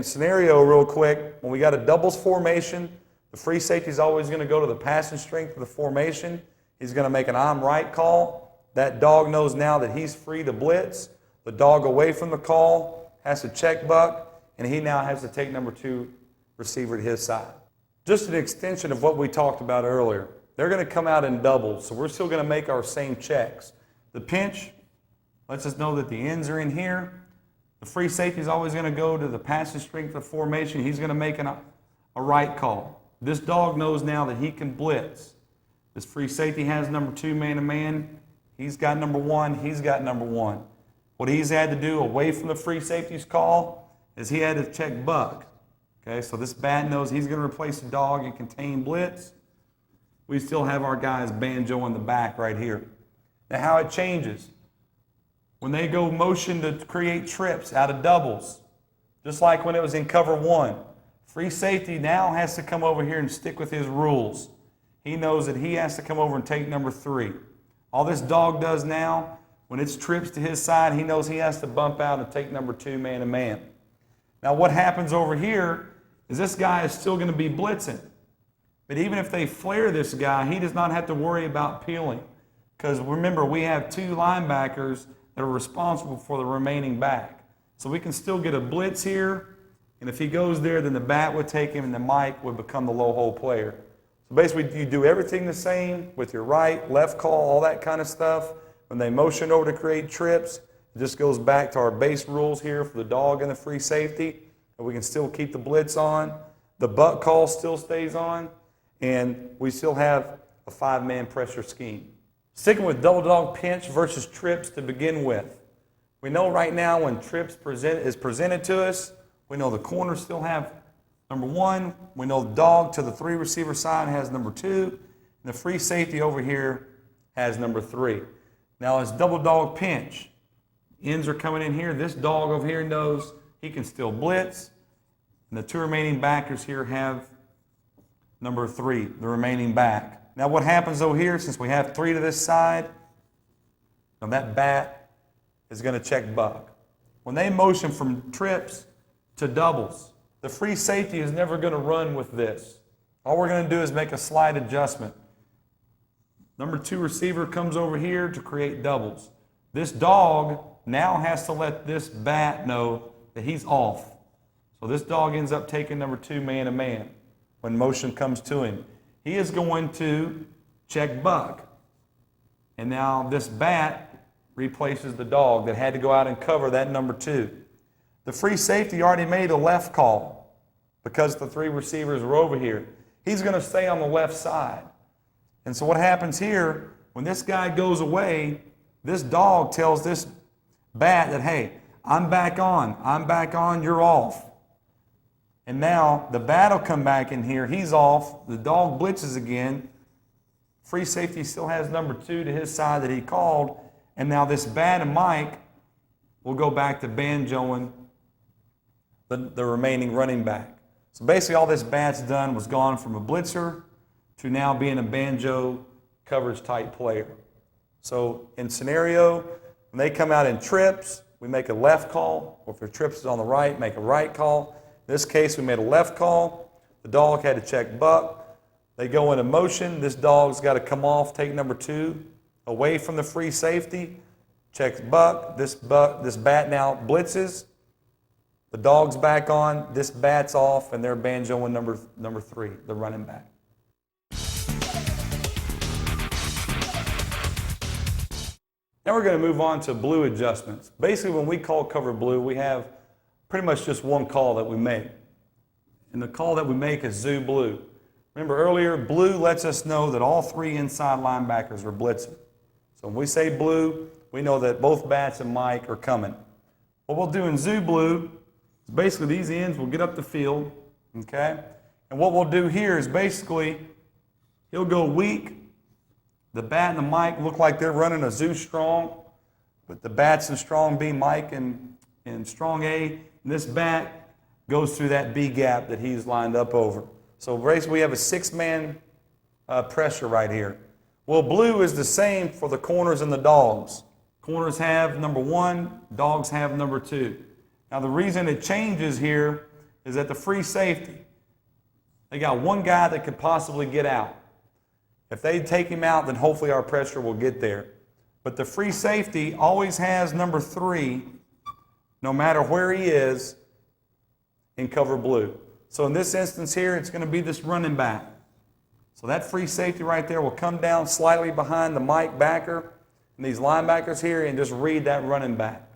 scenario real quick, when we got a doubles formation, the free safety is always going to go to the passing strength of the formation. He's going to make an I'm right call. That dog knows now that he's free to blitz. The dog away from the call has to check buck, and he now has to take number 2 receiver to his side. Just an extension of what we talked about earlier. They're going to come out in doubles, so we're still going to make our same checks. The pinch lets us know that the ends are in here. The free safety is always going to go to the passing strength of formation. He's going to make a right call. This dog knows now that he can blitz. This free safety has number 2 man-to-man. He's got number 1. He's got number 1. What he's had to do away from the free safety's call is he had to check buck. Okay, so this bat knows he's going to replace the dog and contain blitz. We still have our guys banjo in the back right here. Now how it changes. When they go motion to create trips out of doubles, just like when it was in cover 1, free safety now has to come over here and stick with his rules. He knows that he has to come over and take number 3. All this dog does now, when it's trips to his side, he knows he has to bump out and take number 2 man-to-man. Now what happens over here is this guy is still going to be blitzing. But even if they flare this guy, he does not have to worry about peeling. Because remember, we have 2 linebackers that are responsible for the remaining back. So we can still get a blitz here, and if he goes there, then the bat would take him and the Mike would become the low hole player. So basically you do everything the same with your right, left call, all that kind of stuff. When they motion over to create trips, it just goes back to our base rules here for the dog and the free safety, and we can still keep the blitz on. The buck call still stays on, and we still have a 5-man pressure scheme. Sticking with double dog pinch versus trips to begin with. We know right now when trips is presented to us, we know the corners still have number 1. We know the dog to the 3 receiver side has number 2. And the free safety over here has number 3. Now it's double dog pinch. Ends are coming in here. This dog over here knows he can still blitz. And the 2 remaining backers here have number 3, the remaining back. Now what happens over here, since we have 3 to this side, now that bat is going to check buck. When they motion from trips to doubles, the free safety is never going to run with this. All we're going to do is make a slight adjustment. Number 2 receiver comes over here to create doubles. This dog now has to let this bat know that he's off. So this dog ends up taking number 2 man-to-man when motion comes to him. He is going to check buck. And now this bat replaces the dog that had to go out and cover that number 2. The free safety already made a left call because the 3 receivers were over here. He's going to stay on the left side. And so what happens here, when this guy goes away, this dog tells this bat that, hey, I'm back on, you're off. And now the bat will come back in here. He's off. The dog blitzes again. Free safety still has number 2 to his side that he called. And now this bat and Mike will go back to banjoing the remaining running back. So basically all this bat's done was gone from a blitzer to now being a banjo coverage type player. So in scenario, when they come out in trips, we make a left call. Or if their trips is on the right, make a right call. In this case, we made a left call. The dog had to check buck. They go into motion. This dog's got to come off, take number 2 away from the free safety. Checks buck. This bat now blitzes. The dog's back on. This bat's off, and they're banjoing number 3, the running back. Now we're going to move on to blue adjustments. Basically, when we call cover blue, we have pretty much just one call that we make. And the call that we make is zoo blue. Remember earlier, blue lets us know that all 3 inside linebackers are blitzing. So when we say blue, we know that both bats and Mike are coming. What we'll do in zoo blue is basically these ends will get up the field, okay? And what we'll do here is basically he'll go weak. The bat and the Mike look like they're running a zoo strong, but the bats in strong B, Mike and strong A. And this bat goes through that B gap that he's lined up over. So basically we have a 6-man pressure right here. Well, blue is the same for the corners and the dogs. Corners have number 1, dogs have number 2. Now the reason it changes here is that the free safety, they got one guy that could possibly get out. If they take him out, then hopefully our pressure will get there. But the free safety always has number 3, no matter where he is, in cover blue. So in this instance here, it's going to be this running back. So that free safety right there will come down slightly behind the Mike backer and these linebackers here and just read that running back.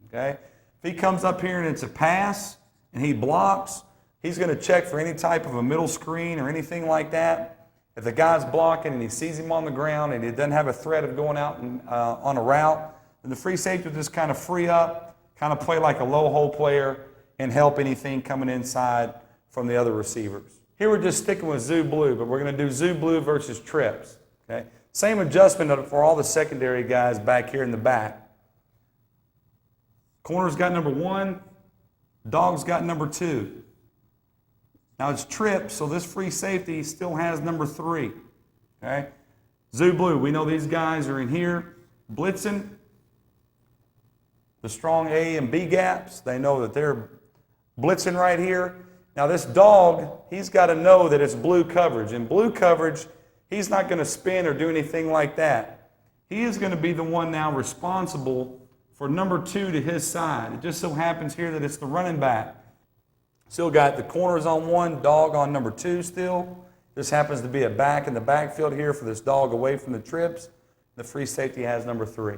Okay? If he comes up here and it's a pass and he blocks, he's going to check for any type of a middle screen or anything like that. If the guy's blocking and he sees him on the ground and he doesn't have a threat of going out and, on a route, then the free safety will just kind of free up, kind of play like a low hole player and help anything coming inside from the other receivers. Here we're just sticking with Zoo Blue, but we're going to do Zoo Blue versus Trips. Okay? Same adjustment for all the secondary guys back here in the back. Corner's got number 1, dog's got number 2. Now it's Trips, so this free safety still has number 3. Okay? Zoo Blue, we know these guys are in here blitzing the strong A and B gaps. They know that they're blitzing right here. Now this dog, he's got to know that it's blue coverage. In blue coverage, he's not going to spin or do anything like that. He is going to be the one now responsible for number 2 to his side. It just so happens here that it's the running back. Still got the corners on 1, dog on number 2 still. This happens to be a back in the backfield here for this dog away from the trips. The free safety has number 3.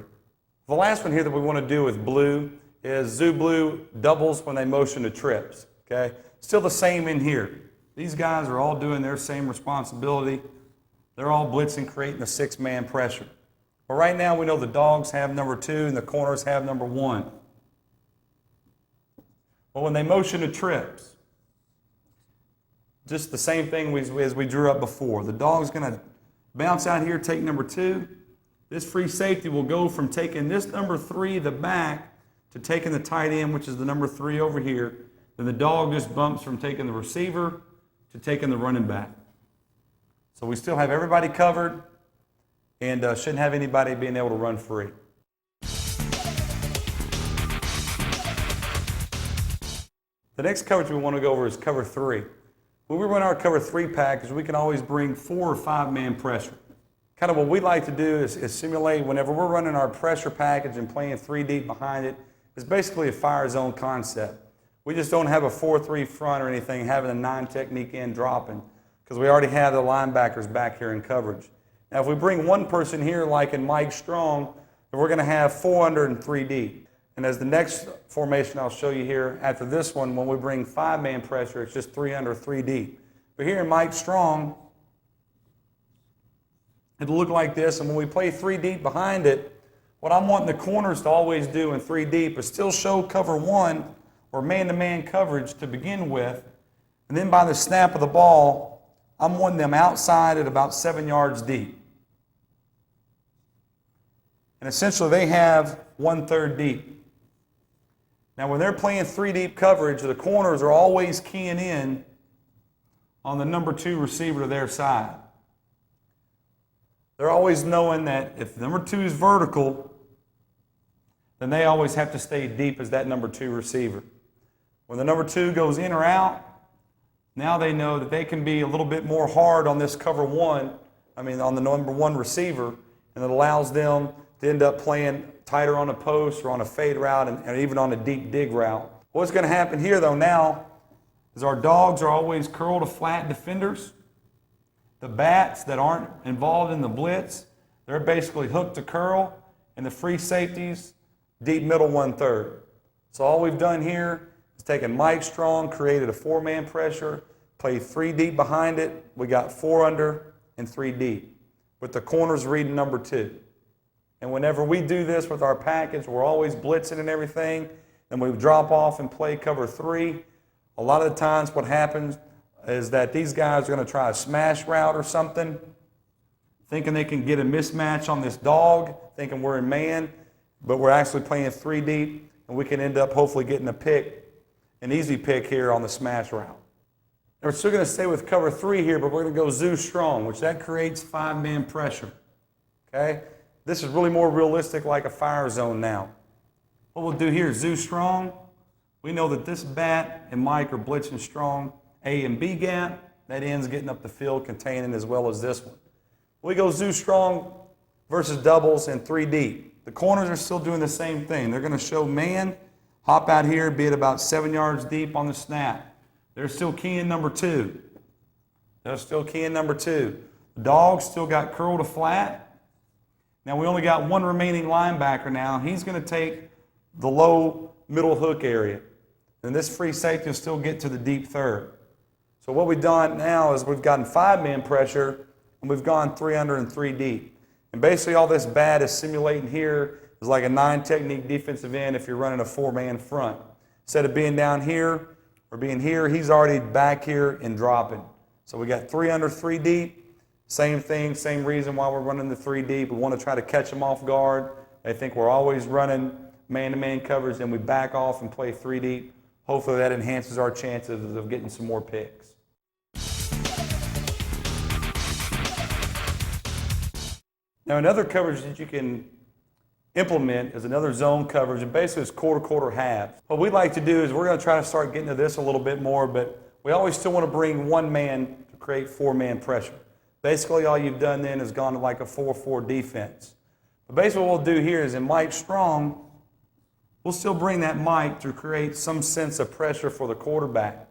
The last one here that we want to do with blue is Zoo Blue doubles when they motion to trips. Okay? Still the same in here. These guys are all doing their same responsibility. They're all blitzing, creating a 6-man pressure. But right now we know the dogs have number 2 and the corners have number 1. Well, when they motion to trips, just the same thing as we drew up before. The dog's going to bounce out here, take number 2. This free safety will go from taking this number 3, the back, to taking the tight end, which is the number 3 over here. Then the dog just bumps from taking the receiver to taking the running back. So we still have everybody covered and shouldn't have anybody being able to run free. The next coverage we want to go over is cover 3. When we run our cover 3 package, we can always bring 4 or 5-man pressure. Kind of what we like to do is simulate whenever we're running our pressure package and playing 3 deep behind it. It's basically a fire zone concept. We just don't have a 4-3 front or anything, having a 9 technique in dropping, because we already have the linebackers back here in coverage. Now, if we bring one person here, like in Mike Strong, then we're going to have 4 under and 3 deep. And as the next formation I'll show you here, after this one, when we bring 5-man pressure, it's just 3 under, 3 deep. But here in Mike Strong, it'll look like this, and when we play 3 deep behind it, what I'm wanting the corners to always do in 3 deep is still show cover 1 or man-to-man coverage to begin with, and then by the snap of the ball, I'm wanting them outside at about 7 yards deep. And essentially they have 1/3 deep. Now when they're playing 3 deep coverage, the corners are always keying in on the number 2 receiver to their side. They're always knowing that if number 2 is vertical, then they always have to stay deep as that number 2 receiver. When the number 2 goes in or out, now they know that they can be a little bit more hard on this cover 1, on the number 1 receiver, and it allows them to end up playing tighter on a post or on a fade route and even on a deep dig route. What's going to happen here though now is our dogs are always curl to flat defenders. The bats that aren't involved in the blitz, they're basically hooked to curl, and the free safeties, deep middle 1/3. So all we've done here is taken Mike Strong, created a 4-man pressure, played 3 deep behind it. We got 4 under and 3 deep, with the corners reading number 2. And whenever we do this with our package, we're always blitzing and everything, and we drop off and play cover 3. A lot of the times what happens is that these guys are going to try a smash route or something, thinking they can get a mismatch on this dog, thinking we're in man, but we're actually playing 3 deep, and we can end up hopefully getting a pick an easy pick here on the smash route. And we're still going to stay with cover 3 here, but we're going to go zoo strong, which that creates 5-man pressure. Okay? This is really more realistic like a fire zone now. What we'll do here is zoo strong. We know that this bat and Mike are blitzing strong A and B gap. That end's getting up the field containing as well as this one. We go zoo strong versus doubles and 3 deep. The corners are still doing the same thing. They're going to show man, hop out here, be at about 7 yards deep on the snap. They're still keying number 2. They're still keying number 2. The dog still got curl to flat. Now we only got one remaining linebacker now. He's going to take the low middle hook area. And this free safety will still get to the deep third. So what we've done now is we've gotten 5-man pressure and we've gone 3 under and 3 deep. And basically all this bat is simulating here is like a 9-technique defensive end if you're running a 4-man front. Instead of being down here or being here, he's already back here and dropping. So we got 3 under, 3 deep. Same thing, same reason why we're running the 3 deep. We want to try to catch them off guard. They think we're always running man-to-man coverage, and we back off and play 3 deep. Hopefully that enhances our chances of getting some more picks. Now another coverage that you can implement is another zone coverage, and basically it's quarter halves. What we like to do is we're going to try to start getting to this a little bit more, but we always still want to bring 1 man to create 4-man pressure. Basically all you've done then is gone to like a 4-4 defense. But basically what we'll do here is in Mike Strong, we'll still bring that Mike to create some sense of pressure for the quarterback.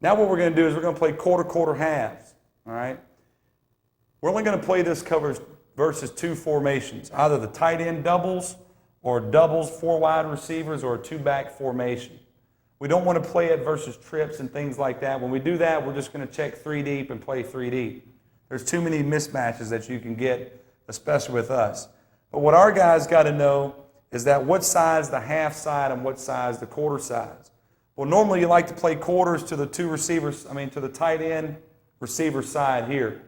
Now what we're going to do is we're going to play quarter halves. All right? We're only going to play this coverage versus 2 formations, either the tight end doubles or doubles, 4 wide receivers, or a 2-back formation. We don't want to play it versus trips and things like that. When we do that, we're just going to check 3 deep and play 3 deep. There's too many mismatches that you can get, especially with us. But what our guys got to know is that what size the half side and what size the quarter size. Well, normally you like to play quarters to the to the tight end receiver side here.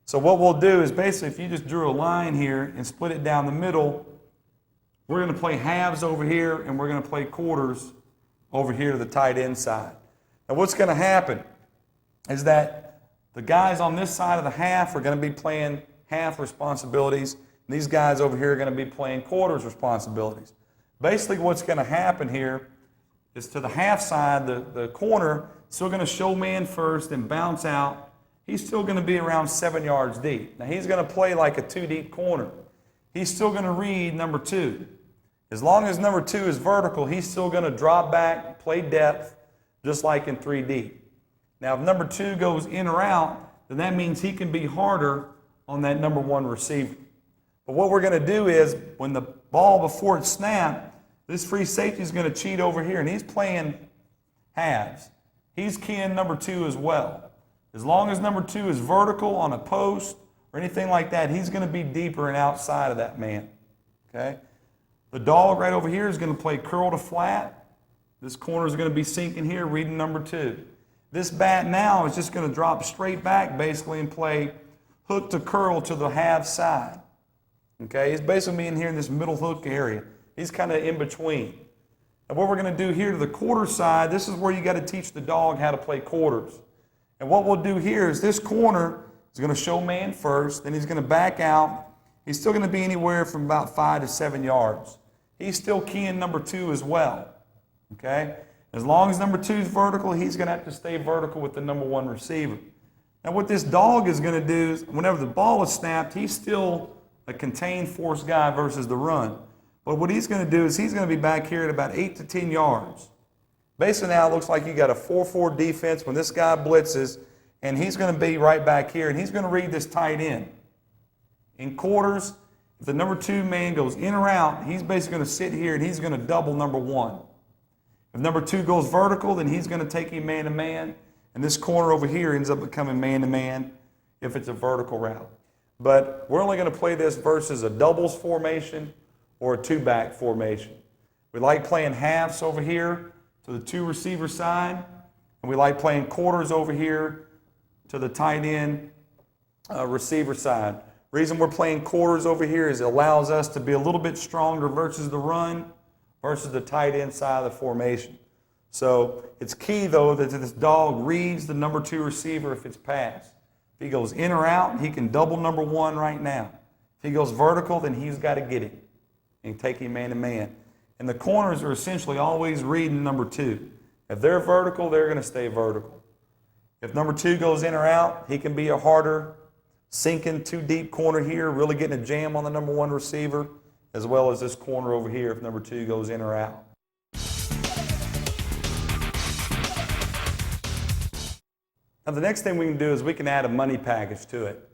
So what we'll do is basically if you just drew a line here and split it down the middle, we're going to play halves over here and we're going to play quarters over here to the tight end side. Now what's going to happen is that the guys on this side of the half are going to be playing half responsibilities, and these guys over here are going to be playing quarters responsibilities. Basically what's going to happen here is to the half side, the corner, still going to show man first and bounce out. He's still going to be around 7 yards deep. Now he's going to play like a 2-deep corner. He's still going to read number 2. As long as number 2 is vertical, he's still going to drop back, play depth, just like in 3 deep. Now if number 2 goes in or out, then that means he can be harder on that number 1 receiver. But what we're going to do is when the ball before it snapped, this free safety is going to cheat over here, and he's playing halves. He's keying number 2 as well. As long as number 2 is vertical on a post or anything like that, he's going to be deeper and outside of that man. Okay? The dog right over here is going to play curl to flat. This corner is going to be sinking here, reading number 2. This bat now is just going to drop straight back basically and play hook to curl to the half side. Okay? He's basically being here in this middle hook area. He's kind of in between. And what we're going to do here to the quarter side, this is where you got to teach the dog how to play quarters. And what we'll do here is this corner is going to show man first, then he's going to back out. He's still going to be anywhere from about 5 to 7 yards. He's still keying number 2 as well. Okay? As long as number 2 is vertical, he's going to have to stay vertical with the number 1 receiver. Now what this dog is going to do is whenever the ball is snapped, he's still a contained force guy versus the run. But what he's going to do is he's going to be back here at about 8 to 10 yards. Basically now it looks like you got a 4-4 defense when this guy blitzes, and he's going to be right back here, and he's going to read this tight end. In quarters, if the number 2 man goes in or out, he's basically going to sit here and he's going to double number 1. If number 2 goes vertical, then he's going to take him man-to-man, and this corner over here ends up becoming man-to-man if it's a vertical route. But we're only going to play this versus a doubles formation or a 2-back formation. We like playing halves over here to the 2 receiver side, and we like playing quarters over here to the tight end receiver side. Reason we're playing quarters over here is it allows us to be a little bit stronger versus the run versus the tight end side of the formation. So it's key, though, that this dog reads the number 2 receiver if it's passed. If he goes in or out, he can double number 1 right now. If he goes vertical, then he's got to get him and take him man to man. And the corners are essentially always reading number 2. If they're vertical, they're going to stay vertical. If number 2 goes in or out, he can be a harder, sinking too deep corner here, really getting a jam on the number 1 receiver, as well as this corner over here if number 2 goes in or out. Now the next thing we can do is we can add a money package to it.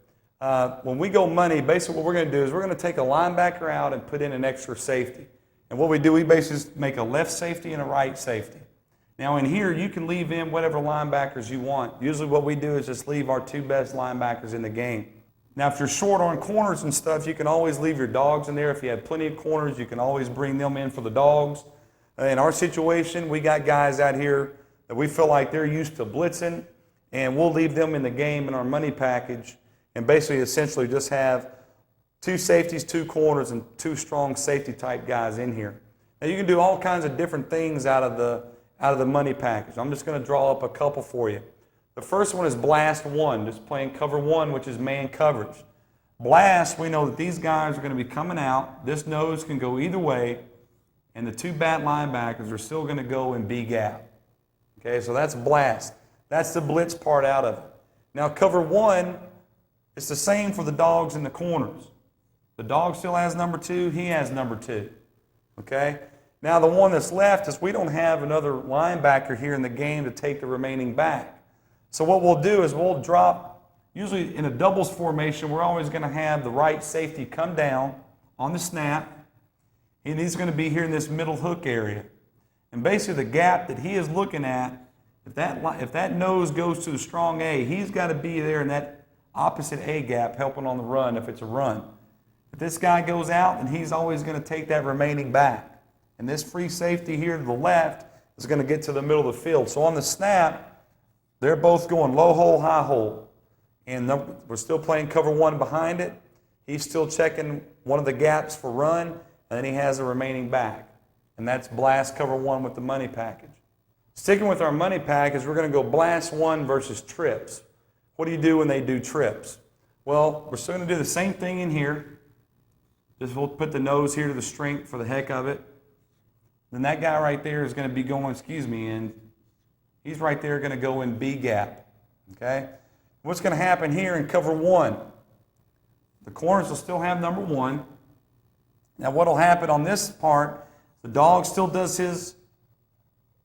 When we go money, basically what we're going to do is we're going to take a linebacker out and put in an extra safety. And what we do, we basically make a left safety and a right safety. Now in here, you can leave in whatever linebackers you want. Usually what we do is just leave our 2 best linebackers in the game. Now if you're short on corners and stuff, you can always leave your dogs in there. If you have plenty of corners, you can always bring them in for the dogs. In our situation, we got guys out here that we feel like they're used to blitzing, and we'll leave them in the game in our money package and basically essentially just have 2 safeties, 2 corners, and 2 strong safety type guys in here. Now you can do all kinds of different things out of the money package. I'm just going to draw up a couple for you. The first one is blast 1, just playing cover 1, which is man coverage. Blast, we know that these guys are going to be coming out. This nose can go either way, and the 2 bat linebackers are still going to go in B gap. Okay, so that's blast. That's the blitz part out of it. Now cover 1, it's the same for the dogs in the corners. The dog still has number 2, he has number 2. Okay? Now the one that's left is we don't have another linebacker here in the game to take the remaining back. So what we'll do is we'll drop, usually in a doubles formation, we're always going to have the right safety come down on the snap, and he's going to be here in this middle hook area. And basically the gap that he is looking at, if that nose goes to the strong A, he's got to be there in that opposite A gap helping on the run if it's a run. If this guy goes out, then he's always going to take that remaining back. And this free safety here to the left is going to get to the middle of the field. So on the snap, they're both going low hole, high hole. And we're still playing cover 1 behind it. He's still checking one of the gaps for run, and then he has the remaining back. And that's blast cover 1 with the money package. Sticking with our money package, we're going to go blast 1 versus trips. What do you do when they do trips? Well, we're still going to do the same thing in here. Just we'll put the nose here to the strength for the heck of it. Then that guy right there is going to be going, and he's right there going to go in B gap. Okay? What's going to happen here in cover 1? The corners will still have number 1. Now what will happen on this part, the dog still does his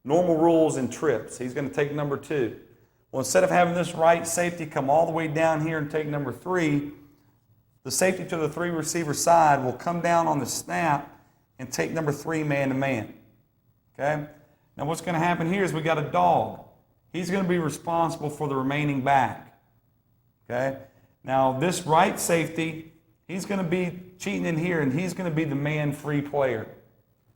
normal rules in trips. He's going to take number 2. Well, instead of having this right safety come all the way down here and take number 3, the safety to the 3 receiver side will come down on the snap and take number 3 man to man. Okay? Now what's going to happen here is we got a dog. He's going to be responsible for the remaining back. Okay? Now this right safety, he's going to be cheating in here, and he's going to be the man-free player.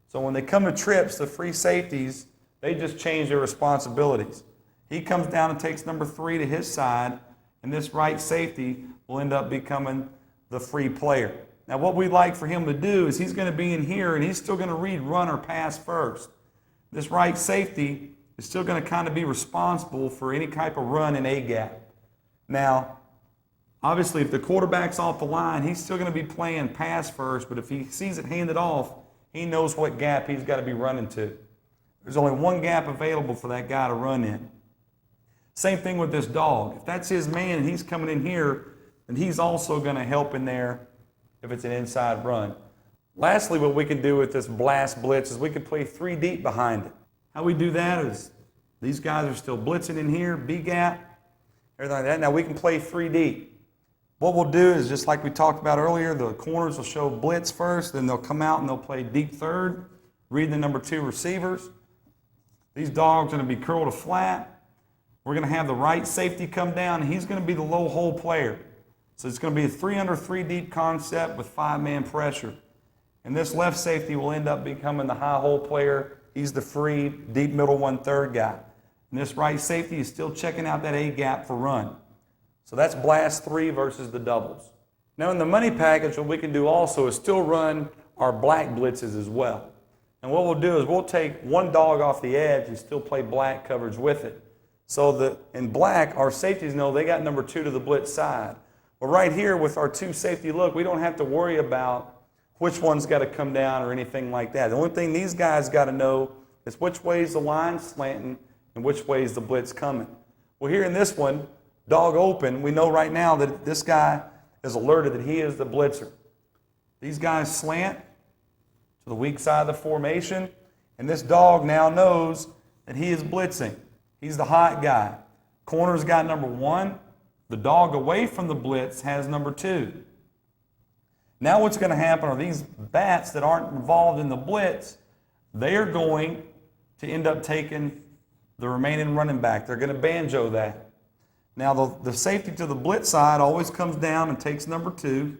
So when they come to trips, the free safeties, they just change their responsibilities. He comes down and takes number 3 to his side, and this right safety will end up becoming the free player. Now what we'd like for him to do is he's going to be in here, and he's still going to read run or pass first. This right safety is still going to kind of be responsible for any type of run in A gap. Now, obviously if the quarterback's off the line, he's still going to be playing pass first, but if he sees it handed off, he knows what gap he's got to be running to. There's only one gap available for that guy to run in. Same thing with this dog. If that's his man and he's coming in here, then he's also going to help in there if it's an inside run. Lastly, what we can do with this blast blitz is we can play 3 deep behind it. How we do that is these guys are still blitzing in here, B gap, everything like that. Now we can play 3 deep. What we'll do is just like we talked about earlier, the corners will show blitz first, then they'll come out and they'll play deep third, read the number 2 receivers. These dogs are going to be curled to flat. We're going to have the right safety come down, and he's going to be the low hole player. So it's going to be a 3 under 3 deep concept with 5-man pressure. And this left safety will end up becoming the high hole player. He's the free deep middle 1/3 guy. And this right safety is still checking out that A gap for run. So that's blast 3 versus the doubles. Now in the money package, what we can do also is still run our black blitzes as well. And what we'll do is we'll take one dog off the edge and still play black coverage with it. So that in black, our safeties know they got number 2 to the blitz side. Well, right here with our 2 safety look, we don't have to worry about which one's got to come down or anything like that. The only thing these guys got to know is which way is the line slanting and which way is the blitz coming. Well, here in this one, dog open, we know right now that this guy is alerted that he is the blitzer. These guys slant to the weak side of the formation, and this dog now knows that he is blitzing. He's the hot guy. Corner's got number 1. The dog away from the blitz has number 2. Now what's going to happen are these bats that aren't involved in the blitz, they are going to end up taking the remaining running back. They're going to banjo that. Now the safety to the blitz side always comes down and takes number 2.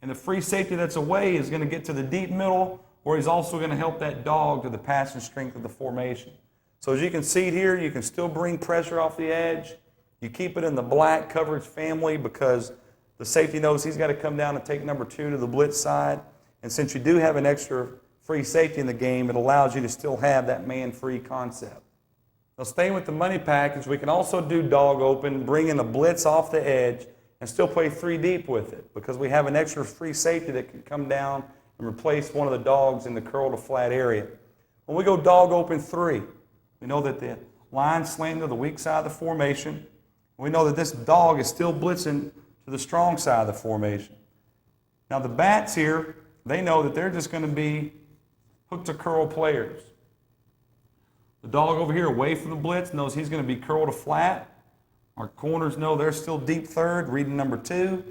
And the free safety that's away is going to get to the deep middle, where he's also going to help that dog to the passing strength of the formation. So as you can see here, you can still bring pressure off the edge. You keep it in the black coverage family because the safety knows he's got to come down and take number 2 to the blitz side. And since you do have an extra free safety in the game, it allows you to still have that man-free concept. Now staying with the money package, we can also do dog open, bring in a blitz off the edge, and still play 3 deep with it because we have an extra free safety that can come down and replace one of the dogs in the curl to flat area. When we go dog open 3, we know that the line slanting to the weak side of the formation. We know that this dog is still blitzing to the strong side of the formation. Now the bats here, they know that they're just going to be hook to curl players. The dog over here away from the blitz knows he's going to be curl to flat. Our corners know they're still deep third, reading number 2.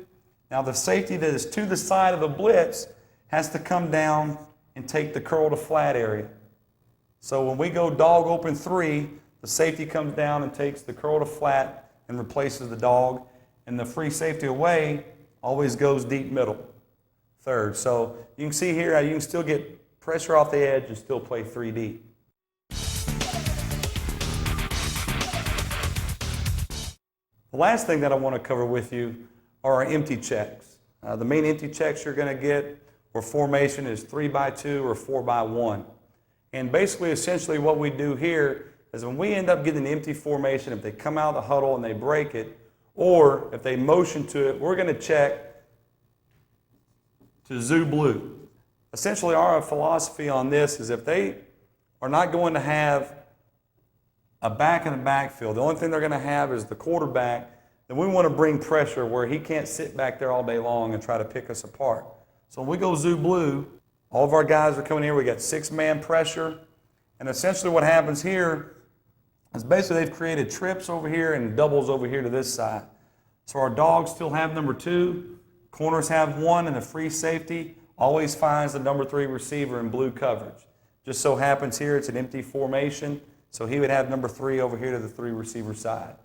Now the safety that is to the side of the blitz has to come down and take the curl to flat area. So when we go dog open 3, the safety comes down and takes the curl to flat and replaces the dog. And the free safety away always goes deep middle, third. So you can see here how you can still get pressure off the edge and still play 3 deep. The last thing that I want to cover with you are our empty checks. The main empty checks you're going to get where formation is 3x2 or 4x1. And basically, essentially what we do here is when we end up getting an empty formation, if they come out of the huddle and they break it, or if they motion to it, we're going to check to zoo blue. Essentially, our philosophy on this is if they are not going to have a back in the backfield, the only thing they're going to have is the quarterback, then we want to bring pressure where he can't sit back there all day long and try to pick us apart. So when we go zoo blue, all of our guys are coming here. We got 6-man pressure. And essentially what happens here is basically they've created trips over here and doubles over here to this side. So our dogs still have number 2. Corners have 1, and the free safety always finds the number 3 receiver in blue coverage. Just so happens here it's an empty formation, so he would have number 3 over here to the 3 receiver side.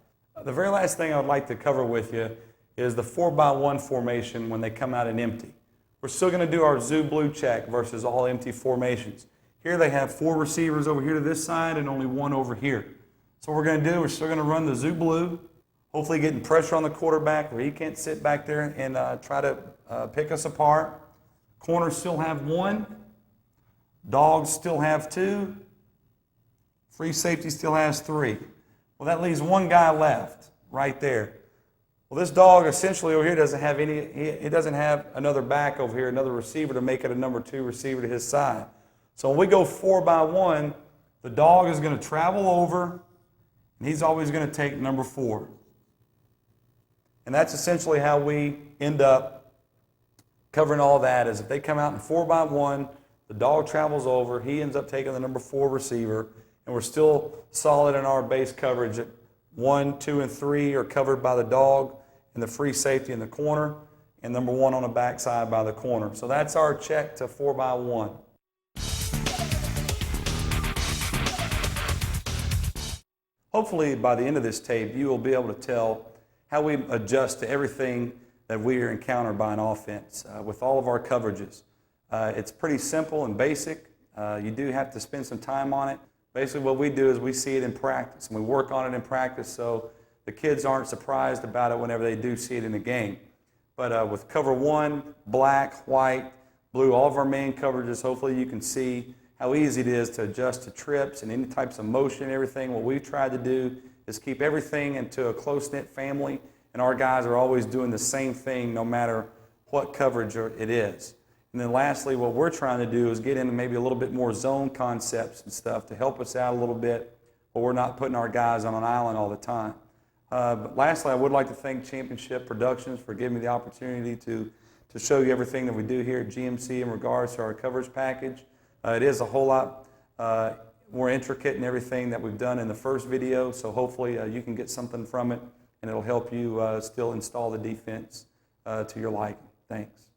The very last thing I would like to cover with you is the 4x1 formation when they come out in empty. We're still going to do our zoo blue check versus all empty formations. Here they have 4 receivers over here to this side and only 1 over here. So what we're going to do, we're still going to run the zoo blue, hopefully getting pressure on the quarterback where he can't sit back there and try to pick us apart. Corners still have 1. Dogs still have 2. Free safety still has 3. Well, that leaves 1 guy left right there. Well, this dog essentially over here doesn't have he doesn't have another back over here, another receiver to make it a number 2 receiver to his side. So when we go 4x1, the dog is going to travel over, and he's always going to take number 4. And that's essentially how we end up covering all that, is if they come out in 4x1, the dog travels over, he ends up taking the number 4 receiver, and we're still solid in our base coverage. 1, 2, and 3 are covered by the dog and the free safety in the corner, and number 1 on the backside by the corner. So that's our check to 4x1. Hopefully by the end of this tape, you will be able to tell how we adjust to everything that we are encountered by an offense with all of our coverages. It's pretty simple and basic. You do have to spend some time on it. Basically what we do is we see it in practice, and we work on it in practice so the kids aren't surprised about it whenever they do see it in the game. But with cover 1, black, white, blue, all of our main coverages, hopefully you can see how easy it is to adjust to trips and any types of motion and everything. What we've tried to do is keep everything into a close-knit family, and our guys are always doing the same thing no matter what coverage it is. And then lastly, what we're trying to do is get into maybe a little bit more zone concepts and stuff to help us out a little bit, but we're not putting our guys on an island all the time. But lastly, I would like to thank Championship Productions for giving me the opportunity to show you everything that we do here at GMC in regards to our coverage package. It is a whole lot more intricate in everything that we've done in the first video, so hopefully you can get something from it, and it'll help you still install the defense to your liking. Thanks.